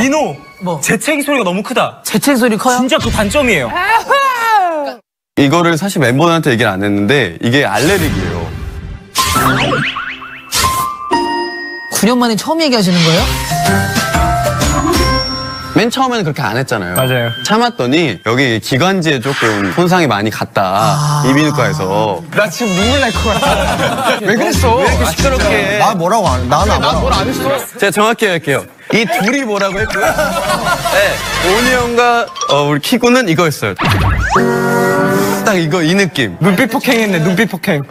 민호! 뭐? 재채기 소리가 너무 크다. 재채기 소리 커요? 진짜 그 단점이에요. 이거를 사실 멤버들한테 얘기를 안 했는데 이게 알레르기예요. 9년 만에 처음 얘기하시는 거예요? 맨 처음에는 그렇게 안 했잖아요. 맞아요. 참았더니 여기 기관지에 조금 손상이 많이 갔다. 이비인후과에서. 나 지금 눈물 날 것 같아. 왜 그랬어? 왜 이렇게 시끄럽게. 나 뭐라고 안 해? 나는 뭐라고 안 했어. 제가 정확히 할게요. 이 둘이 뭐라고 했고요. 네, 오니 형과 우리 키구는 이거였어요. 딱 이거 이 느낌. 눈빛 폭행했네, 눈빛 폭행.